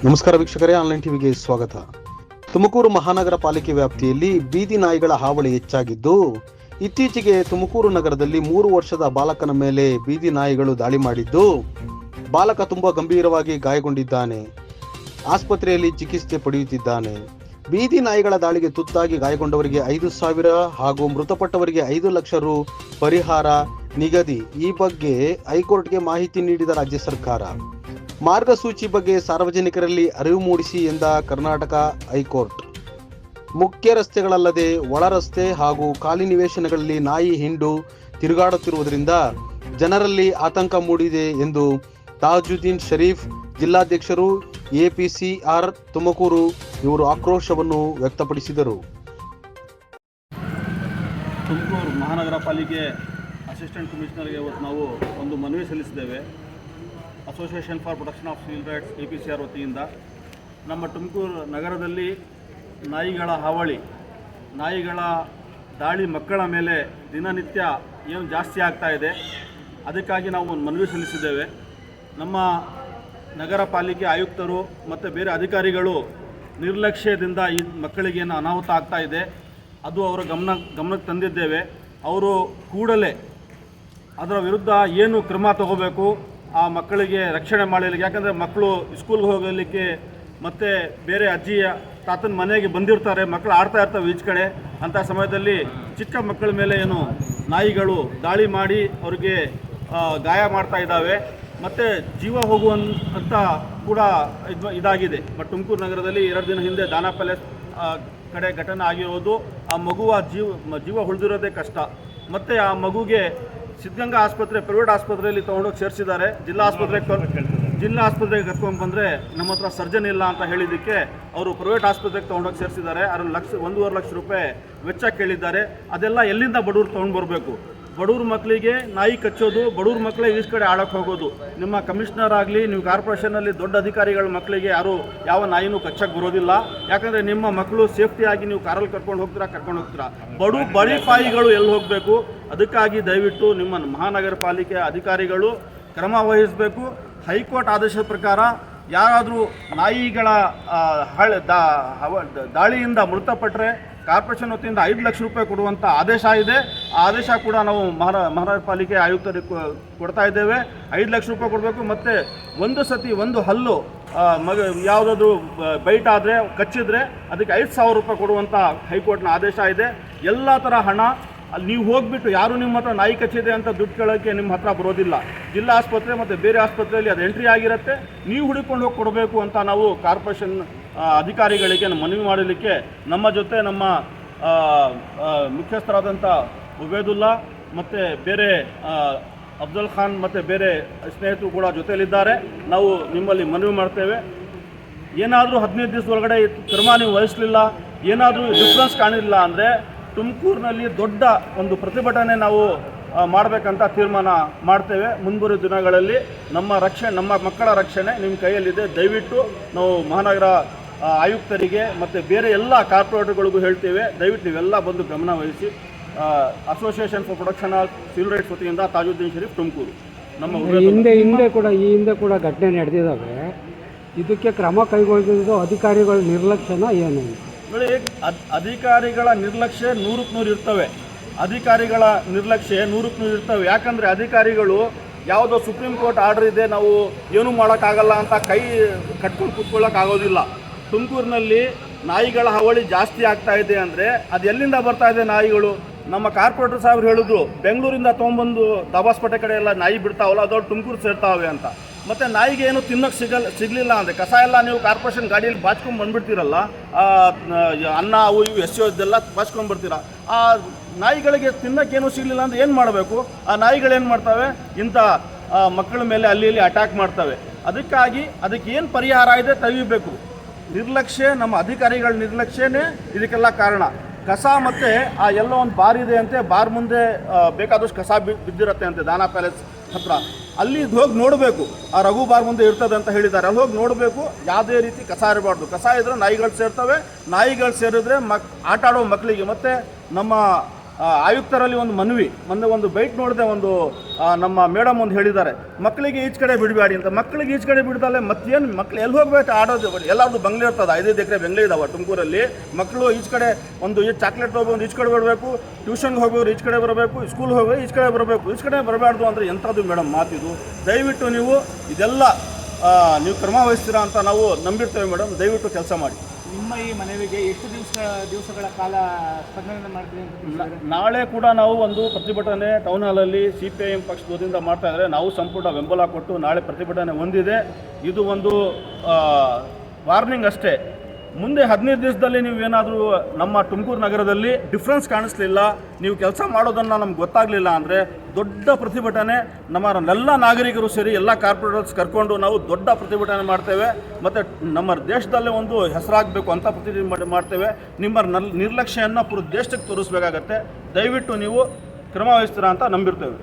ನಮಸ್ಕಾರ ವೀಕ್ಷಕರೇ, ಆನ್ಲೈನ್ ಟಿವಿಗೆ ಸ್ವಾಗತ. ತುಮಕೂರು ಮಹಾನಗರ ಪಾಲಿಕೆ ವ್ಯಾಪ್ತಿಯಲ್ಲಿ ಬೀದಿ ನಾಯಿಗಳ ಹಾವಳಿ ಹೆಚ್ಚಾಗಿದ್ದು, ಇತ್ತೀಚೆಗೆ ತುಮಕೂರು ನಗರದಲ್ಲಿ 3 ವರ್ಷದ ಬಾಲಕನ ಮೇಲೆ ಬೀದಿ ನಾಯಿಗಳು ದಾಳಿ ಮಾಡಿದ್ದು, ಬಾಲಕ ತುಂಬಾ ಗಂಭೀರವಾಗಿ ಗಾಯಗೊಂಡಿದ್ದಾನೆ. ಆಸ್ಪತ್ರೆಯಲ್ಲಿ ಚಿಕಿತ್ಸೆ ಪಡೆಯುತ್ತಿದ್ದಾನೆ. ಬೀದಿ ನಾಯಿಗಳ ದಾಳಿಗೆ ತುತ್ತಾಗಿ ಗಾಯಗೊಂಡವರಿಗೆ 5,000 ಹಾಗೂ ಮೃತಪಟ್ಟವರಿಗೆ 5 ಲಕ್ಷ ರು ಪರಿಹಾರ ನಿಗದಿ. ಈ ಬಗ್ಗೆ ಹೈಕೋರ್ಟ್ಗೆ ಮಾಹಿತಿ ನೀಡಿದ ರಾಜ್ಯ ಸರ್ಕಾರ. ಮಾರ್ಗಸೂಚಿ ಬಗ್ಗೆ ಸಾರ್ವಜನಿಕರಲ್ಲಿ ಅರಿವು ಮೂಡಿಸಿ ಎಂದ ಕರ್ನಾಟಕ ಹೈಕೋರ್ಟ್. ಮುಖ್ಯ ರಸ್ತೆಗಳಲ್ಲದೆ ಒಳ ರಸ್ತೆ ಹಾಗೂ ಖಾಲಿ ನಿವೇಶನಗಳಲ್ಲಿ ನಾಯಿ ಹಿಂಡು ತಿರುಗಾಡುತ್ತಿರುವುದರಿಂದ ಜನರಲ್ಲಿ ಆತಂಕ ಮೂಡಿದೆ ಎಂದು ತಾಜುದ್ದೀನ್ ಶರೀಫ್, ಜಿಲ್ಲಾಧ್ಯಕ್ಷರು, ಎಪಿಸಿಆರ್ ತುಮಕೂರು ಇವರು ಆಕ್ರೋಶವನ್ನು ವ್ಯಕ್ತಪಡಿಸಿದರು. ತುಮಕೂರು ಮಹಾನಗರ ಪಾಲಿಕೆ ಅಸಿಸ್ಟೆಂಟ್ ಕಮಿಷನರ್ಗೆ ಇವತ್ತು ನಾವು ಒಂದು ಮನವಿ ಸಲ್ಲಿಸಿದ್ದೇವೆ. Association for protection of civil rights APCR ವತಿಯಿಂದ ನಮ್ಮ ತುಮಕೂರು ನಗರದಲ್ಲಿ ನಾಯಿಗಳ ಹಾವಳಿ, ನಾಯಿಗಳ ದಾಳಿ ಮಕ್ಕಳ ಮೇಲೆ ದಿನನಿತ್ಯ ಏನು ಜಾಸ್ತಿ ಆಗ್ತಾ ಇದೆ. ಅದಕ್ಕಾಗಿ ನಾವು ಒಂದು ಮನವಿ ಸಲ್ಲಿಸಿದ್ದೇವೆ. ನಮ್ಮ ನಗರ ಪಾಲಿಕೆ ಆಯುಕ್ತರು ಮತ್ತು ಬೇರೆ ಅಧಿಕಾರಿಗಳು ನಿರ್ಲಕ್ಷ್ಯದಿಂದ ಈ ಮಕ್ಕಳಿಗೇನು ಅನಾಹುತ ಆಗ್ತಾ ಇದೆ ಅದು ಅವರ ಗಮನಕ್ಕೆ ತಂದಿದ್ದೇವೆ. ಅವರು ಕೂಡಲೇ ಅದರ ವಿರುದ್ಧ ಏನು ಕ್ರಮ ತಗೋಬೇಕು, ಆ ಮಕ್ಕಳಿಗೆ ರಕ್ಷಣೆ ಮಾಡಲಿಕ್ಕೆ. ಯಾಕಂದರೆ ಮಕ್ಕಳು ಸ್ಕೂಲ್ಗೆ ಹೋಗಲಿಕ್ಕೆ ಮತ್ತು ಬೇರೆ ಅಜ್ಜಿಯ ತಾತನ ಮನೆಗೆ ಬಂದಿರ್ತಾರೆ, ಮಕ್ಕಳು ಆಡ್ತಾ ಇರ್ತವೆ ಈಚೆ ಕಡೆ. ಅಂಥ ಸಮಯದಲ್ಲಿ ಚಿಕ್ಕ ಮಕ್ಕಳ ಮೇಲೆ ಏನು ನಾಯಿಗಳು ದಾಳಿ ಮಾಡಿ ಅವ್ರಿಗೆ ಗಾಯ ಮಾಡ್ತಾ ಇದ್ದಾವೆ ಮತ್ತು ಜೀವ ಹೋಗುವಂಥ ಕೂಡ ಇದಾಗಿದೆ. ಬಟ್ ತುಮಕೂರು ನಗರದಲ್ಲಿ 2 ದಿನ ಹಿಂದೆ ದಾನಾ ಪ್ಯಾಲೇಸ್ ಕಡೆ ಘಟನೆ ಆಗಿರೋದು. ಆ ಮಗುವ ಜೀವ ಉಳಿದಿರೋದೇ ಕಷ್ಟ. ಮತ್ತು ಆ ಮಗುಗೆ ಸಿದ್ಧಗಂಗಾ ಆಸ್ಪತ್ರೆ, ಪ್ರೈವೇಟ್ ಆಸ್ಪತ್ರೆಯಲ್ಲಿ ತೊಗೊಂಡೋಗಿ ಸೇರಿಸಿದ್ದಾರೆ. ಜಿಲ್ಲಾ ಆಸ್ಪತ್ರೆಗೆ ಕರ್ಕೊಂಡು ಬಂದರೆ ನಮ್ಮ ಹತ್ರ ಸರ್ಜನ್ ಇಲ್ಲ ಅಂತ ಹೇಳಿದ್ದಕ್ಕೆ ಅವರು ಪ್ರೈವೇಟ್ ಆಸ್ಪತ್ರೆಗೆ ತೊಗೊಂಡೋಗಿ ಸೇರಿಸಿದ್ದಾರೆ. ಅದರಲ್ಲಿ 1.5 ಲಕ್ಷ ರೂಪಾಯಿ ವೆಚ್ಚ ಕೇಳಿದ್ದಾರೆ. ಅದೆಲ್ಲ ಎಲ್ಲಿಂದ ಬಡವ್ರು ತೊಗೊಂಡು ಬರಬೇಕು? ಬಡವ್ರ ಮಕ್ಕಳಿಗೆ ನಾಯಿ ಕಚ್ಚೋದು, ಬಡವ್ರ ಮಕ್ಕಳೇ ಈಚೆ ಕಡೆ ಆಡೋಕ್ಕೆ ಹೋಗೋದು. ನಿಮ್ಮ ಕಮಿಷನರ್ ಆಗಲಿ, ನೀವು ಕಾರ್ಪೊರೇಷನಲ್ಲಿ ದೊಡ್ಡ ಅಧಿಕಾರಿಗಳ ಮಕ್ಕಳಿಗೆ ಯಾರು ಯಾವ ನಾಯಿನೂ ಕಚ್ಚಕ್ಕೆ ಬರೋದಿಲ್ಲ. ಯಾಕಂದರೆ ನಿಮ್ಮ ಮಕ್ಕಳು ಸೇಫ್ಟಿಯಾಗಿ ನೀವು ಕಾರಲ್ಲಿ ಕರ್ಕೊಂಡು ಹೋಗ್ತೀರಾ. ಬಡಿಪಾಯಿಗಳು ಎಲ್ಲಿ ಹೋಗಬೇಕು? ಅದಕ್ಕಾಗಿ ದಯವಿಟ್ಟು ನಿಮ್ಮ ಮಹಾನಗರ ಪಾಲಿಕೆ ಅಧಿಕಾರಿಗಳು ಕ್ರಮ ವಹಿಸಬೇಕು. ಹೈಕೋರ್ಟ್ ಆದೇಶದ ಪ್ರಕಾರ ಯಾರಾದರೂ ನಾಯಿಗಳ ದಾಳಿಯಿಂದ ಮೃತಪಟ್ಟರೆ ಕಾರ್ಪೊರೇಷನ್ ವತಿಯಿಂದ 5 ಲಕ್ಷ ರೂಪಾಯಿ ಕೊಡುವಂಥ ಆದೇಶ ಇದೆ. ಆ ಆದೇಶ ಕೂಡ ನಾವು ಮಹಾನಗರ ಪಾಲಿಕೆ ಆಯುಕ್ತರಿಗೆ ಕೊಡ್ತಾ ಇದ್ದೇವೆ. 5 ಲಕ್ಷ ರೂಪಾಯಿ ಕೊಡಬೇಕು. ಮತ್ತು ಒಂದು ಹಲ್ಲು ಯಾವುದಾದ್ರೂ ಬೈಟ್ ಆದರೆ, ಕಚ್ಚಿದ್ರೆ ಅದಕ್ಕೆ 5,000 ರೂಪಾಯಿ ಕೊಡುವಂಥ ಹೈಕೋರ್ಟ್ನ ಆದೇಶ ಇದೆ. ಎಲ್ಲ ಥರ ಹಣ ಅಲ್ಲಿ ನೀವು ಹೋಗಿಬಿಟ್ಟು ಯಾರು ನಿಮ್ಮ ಹತ್ರ ನಾಯಿ ಕಚ್ಚಿದೆ ಅಂತ ದುಡ್ಡು ಕೇಳೋಕ್ಕೆ ನಿಮ್ಮ ಹತ್ರ ಬರೋದಿಲ್ಲ. ಜಿಲ್ಲಾ ಆಸ್ಪತ್ರೆ ಮತ್ತು ಬೇರೆ ಆಸ್ಪತ್ರೆಯಲ್ಲಿ ಅದು ಎಂಟ್ರಿ ಆಗಿರುತ್ತೆ. ನೀವು ಹುಡುಕೊಂಡು ಹೋಗಿ ಕೊಡಬೇಕು ಅಂತ ನಾವು ಕಾರ್ಪೊರೇಷನ್ ಅಧಿಕಾರಿಗಳಿಗೆ ಮನವಿ ಮಾಡಲಿಕ್ಕೆ ನಮ್ಮ ಜೊತೆ ನಮ್ಮ ಮುಖ್ಯಸ್ಥರಾದಂಥ ಉಬೇದುಲ್ಲಾ ಮತ್ತು ಬೇರೆ ಅಫ್ಜಲ್ ಖಾನ್ ಮತ್ತು ಬೇರೆ ಸ್ನೇಹಿತರು ಕೂಡ ಜೊತೆಯಲ್ಲಿದ್ದಾರೆ. ನಾವು ನಿಮ್ಮಲ್ಲಿ ಮನವಿ ಮಾಡ್ತೇವೆ. ಏನಾದರೂ 15 ದಿವಸದೊಳಗಡೆ ಕ್ರಮ ನೀವು ವಹಿಸಲಿಲ್ಲ, ಏನಾದರೂ ಡಿಫ್ರೆನ್ಸ್ ಕಾಣಿಲ್ಲ ಅಂದರೆ ತುಮಕೂರಿನಲ್ಲಿ ದೊಡ್ಡ ಒಂದು ಪ್ರತಿಭಟನೆ ನಾವು ಮಾಡಬೇಕಂತ ತೀರ್ಮಾನ ಮಾಡ್ತೇವೆ. ಮುಂಬರುವ ದಿನಗಳಲ್ಲಿ ನಮ್ಮ ಮಕ್ಕಳ ರಕ್ಷಣೆ ನಿಮ್ಮ ಕೈಯಲ್ಲಿದೆ. ದಯವಿಟ್ಟು ನಾವು ಮಹಾನಗರ ಆಯುಕ್ತರಿಗೆ ಮತ್ತು ಬೇರೆ ಎಲ್ಲ ಕಾರ್ಪೊರೇಟರ್ಗಳಿಗೂ ಹೇಳ್ತೇವೆ, ದಯವಿಟ್ಟು ನೀವೆಲ್ಲ ಬಂದು ಗಮನ ವಹಿಸಿ. Association for protection of civil rights ವತಿಯಿಂದ ತಾಜುದ್ದೀನ್ ಶರೀಫ್, ತುಮಕೂರು. ನಮ್ಮ ಹಿಂದೆ ಕೂಡ ಘಟನೆ ನಡೆದಿದ್ದಾವೆ. ಇದಕ್ಕೆ ಕ್ರಮ ಕೈಗೊಳ್ಳಿದ್ದು ಅಧಿಕಾರಿಗಳ ನಿರ್ಲಕ್ಷ್ಯನ ಏನು? ನೋಡಿ, ಅಧಿಕಾರಿಗಳ ನಿರ್ಲಕ್ಷ್ಯ 100ಕ್ಕೆ 100 ಇರ್ತವೆ. ಅಧಿಕಾರಿಗಳ ನಿರ್ಲಕ್ಷ್ಯ 100ಕ್ಕೆ 100 ಇರ್ತವೆ. ಯಾಕಂದರೆ ಅಧಿಕಾರಿಗಳು ಯಾವುದೋ ಸುಪ್ರೀಂ ಕೋರ್ಟ್ ಆರ್ಡರ್ ಇದೆ, ನಾವು ಏನೂ ಮಾಡೋಕ್ಕಾಗಲ್ಲ ಅಂತ ಕೈ ಕಟ್ಕೊಂಡು ಕೂತ್ಕೊಳ್ಳೋಕ್ಕಾಗೋದಿಲ್ಲ. ತುಮಕೂರಿನಲ್ಲಿ ನಾಯಿಗಳ ಹಾವಳಿ ಜಾಸ್ತಿ ಆಗ್ತಾ ಇದೆ ಅಂದರೆ ಅದು ಎಲ್ಲಿಂದ ಬರ್ತಾ ಇದೆ ನಾಯಿಗಳು? ನಮ್ಮ ಕಾರ್ಪೊರೇಟರ್ ಸಾಹೇಬ್ರು ಹೇಳಿದ್ರು, ಬೆಂಗಳೂರಿಂದ ತೊಗೊಂಬಂದು ದಾಬಾಸ್ಪೇಟೆ ಕಡೆ ಎಲ್ಲ ನಾಯಿ ಬಿಡ್ತಾವಲ್ಲ, ಅದೊಂದು ತುಮಕೂರು ಸೇರ್ತಾವೆ ಅಂತ. ಮತ್ತು ನಾಯಿಗೆ ಏನು ತಿನ್ನೋಕ್ಕೆ ಸಿಗಲಿಲ್ಲ ಅಂದರೆ ಕಸ ಎಲ್ಲ ನೀವು ಕಾರ್ಪೊರೇಷನ್ ಗಾಡಿಯಲ್ಲಿ ಬಾಚ್ಕೊಂಡು ಬಂದುಬಿಡ್ತೀರಲ್ಲ, ಅನ್ನ ಅವು ಇವು ಎಸೆಯೋದೆಲ್ಲ ಬಾಚ್ಕೊಂಡ್ಬರ್ತೀರ. ಆ ನಾಯಿಗಳಿಗೆ ತಿನ್ನೋಕ್ಕೇನು ಸಿಗಲಿಲ್ಲ ಅಂದರೆ ಏನು ಮಾಡಬೇಕು? ಆ ನಾಯಿಗಳೇನು ಮಾಡ್ತವೆ? ಇಂಥ ಮಕ್ಕಳ ಮೇಲೆ ಅಲ್ಲಿ ಅಟ್ಯಾಕ್ ಮಾಡ್ತವೆ. ಅದಕ್ಕೆ ಏನು ಪರಿಹಾರ ಇದೆ ತೆಗಿಬೇಕು. ನಿರ್ಲಕ್ಷ್ಯ, ನಮ್ಮ ಅಧಿಕಾರಿಗಳ ನಿರ್ಲಕ್ಷ್ಯನೇ ಇದಕ್ಕೆಲ್ಲ ಕಾರಣ. ಕಸ ಮತ್ತು ಆ ಎಲ್ಲೋ ಒಂದು ಬಾರ್ ಇದೆ ಅಂತೆ, ಬಾರ್ ಮುಂದೆ ಬೇಕಾದಷ್ಟು ಕಸ ಬಿದ್ದಿರುತ್ತೆ ಅಂತೆ ದಾನಾ ಪ್ಯಾಲೇಸ್ ಹತ್ರ. ಅಲ್ಲಿ ಹೋಗಿ ನೋಡಬೇಕು. ಆ ರಘು ಬಾರ್ ಮುಂದೆ ಇರ್ತದೆ ಅಂತ ಹೇಳಿದ್ದಾರೆ. ಅಲ್ಲಿ ಹೋಗಿ ನೋಡಬೇಕು, ಯಾವುದೇ ರೀತಿ ಕಸ ಇರಬಾರ್ದು. ಕಸ ಇದ್ದರೆ ನಾಯಿಗಳು ಸೇರ್ತವೆ. ನಾಯಿಗಳು ಸೇರಿದ್ರೆ ಆಟ ಆಡೋ ಮಕ್ಕಳಿಗೆ ಮತ್ತು ನಮ್ಮ ಆಯುಕ್ತರಲ್ಲಿ ಒಂದು ಮನವಿ ಮೊನ್ನೆ ಒಂದು ಬೈಟ್ ನೋಡಿದೆ, ಒಂದು ನಮ್ಮ ಮೇಡಮ್ ಒಂದು ಹೇಳಿದ್ದಾರೆ, ಮಕ್ಕಳಿಗೆ ಈಚೆ ಕಡೆ ಬಿಡಬೇಡಿ ಅಂತ. ಮಕ್ಕಳಿಗೆ ಈಚೆ ಕಡೆ ಬಿಡ್ದಲ್ಲೇ ಮತ್ತೇನು ಮಕ್ಳು ಎಲ್ಲಿ ಹೋಗ್ಬೇಕು ಆಡೋದು? ಎಲ್ಲರದ್ದು ಬಂಗ್ಲೆ ಇರ್ತದೆ, 5 ಎಕರೆ ಬಂಗ್ಲೆ ಇದಾವೆ ತುಮಕೂರಲ್ಲಿ. ಮಕ್ಕಳು ಈಚೆ ಕಡೆ ಒಂದು ಚಾಕ್ಲೇಟ್ ಹೋಗ್ಬೋದು, ಈಚೆ ಕಡೆ ಬರಬೇಕು, ಟ್ಯೂಷನ್ಗೆ ಹೋಗೋರು ಈಚೆ ಕಡೆ ಬರಬೇಕು, ಸ್ಕೂಲ್ ಹೋಗೋರು ಈಚೆ ಕಡೆ ಬರಬೇಕು, ಈಚೆ ಕಡೆ ಬರಬಾರ್ದು ಅಂದರೆ ಎಂಥದ್ದು ಮೇಡಮ್ ಮಾತಿದು? ದಯವಿಟ್ಟು ನೀವು ಇದೆಲ್ಲ ನೀವು ಕ್ರಮ ವಹಿಸ್ತೀರಾ ಅಂತ ನಾವು ನಂಬಿರ್ತೇವೆ ಮೇಡಮ್. ದಯವಿಟ್ಟು ಕೆಲಸ ಮಾಡಿ. ನಿಮ್ಮ ಈ ಮನವಿಗೆ ಎಷ್ಟು ದಿವಸಗಳ ಕಾಲ ಸ್ಪಂದನೆ ಮಾಡ್ತೀವಿ ಅಂತ ನಾಳೆ ಕೂಡ ನಾವು ಒಂದು ಪ್ರತಿಭಟನೆ ಟೌನ್ ಹಾಲಲ್ಲಿ CPIM ಪಕ್ಷದ ವತಿಯಿಂದ ಮಾಡ್ತಾ ಇದ್ದಾರೆ. ನಾವು ಸಂಪೂರ್ಣ ಬೆಂಬಲ ಕೊಟ್ಟು ನಾಳೆ ಪ್ರತಿಭಟನೆ ಹೊಂದಿದೆ. ಇದು ಒಂದು ವಾರ್ನಿಂಗ್ ಅಷ್ಟೇ. ಮುಂದೆ 15 ದಿವಸದಲ್ಲಿ ನೀವು ಏನಾದರೂ ನಮ್ಮ ತುಮಕೂರು ನಗರದಲ್ಲಿ ಡಿಫ್ರೆನ್ಸ್ ಕಾಣಿಸ್ಲಿಲ್ಲ, ನೀವು ಕೆಲಸ ಮಾಡೋದನ್ನು ನಮ್ಗೆ ಗೊತ್ತಾಗಲಿಲ್ಲ ಅಂದರೆ ದೊಡ್ಡ ಪ್ರತಿಭಟನೆ ನಮ್ಮೆಲ್ಲ ನಾಗರಿಕರು ಸೇರಿ ಎಲ್ಲ ಕಾರ್ಪೊರೇಟರ್ಸ್ ಕರ್ಕೊಂಡು ನಾವು ದೊಡ್ಡ ಪ್ರತಿಭಟನೆ ಮಾಡ್ತೇವೆ. ಮತ್ತು ನಮ್ಮ ದೇಶದಲ್ಲೇ ಒಂದು ಹೆಸರಾಗಬೇಕು ಅಂತ ಪ್ರತಿಭಟನೆ ಮಾಡ್ತೇವೆ. ನಿಮ್ಮ ನಿರ್ಲಕ್ಷ್ಯವನ್ನು ಪೂರ ದೇಶಕ್ಕೆ ತೋರಿಸ್ಬೇಕಾಗತ್ತೆ. ದಯವಿಟ್ಟು ನೀವು ಕ್ರಮ ವಹಿಸ್ತೀರಾ ಅಂತ ನಂಬಿರ್ತೇವೆ.